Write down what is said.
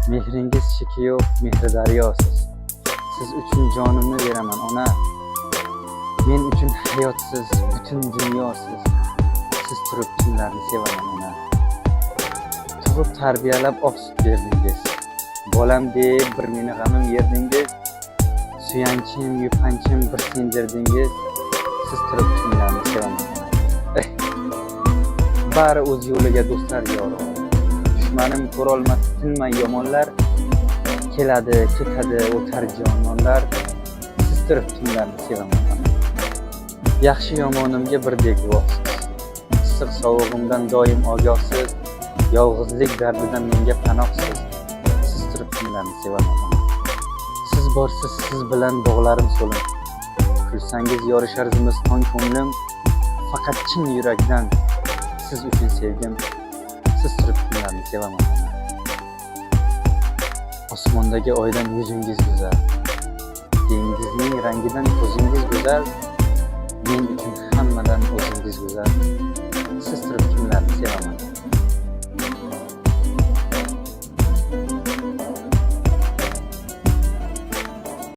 Mehringiz cheki yo'q, mehri daryosiz. Siz uchun jonimni beraman ona. Men uchun hayotsiz, butun dunyosiz. Siz turib kimlarni sevaman ona. Tug'ib tarbiyalab oq sut berdingiz. Bolam deb bir meni g'amim yerdingiz. Suyanchim, yupanchim bir sendirdingiz. Siz turib kimlarni sevaman ona. Bari o'z yo'liga do'stlar yor. Dushmanim ko'rolmas tinmay yomonlar. Keladi, ketadi o'tar jononlar. Siz turib kimlarni sevaman ona. Yaxshi yomonimga birdek guvohsiz. Issiq sovug'imdan doim ogohsiz. Yolg'izlik dardidan menga panohsiz. Siz turib kimlarni sevaman ona. Siz borsiz, siz bilan bog'larim so'lim. Kulsangiz yorishar zimiston ko'nglim. Faqat chin yurakdan siz uchun sevgim. Siz turib kimlarni sevaman ona. Osmondagi oydan yuzingiz go'zal. Dengizning rangidan ko'zingiz go'zal. Men uchun hammadan o'zingiz go'zal. Siz turib kimlarni sevaman.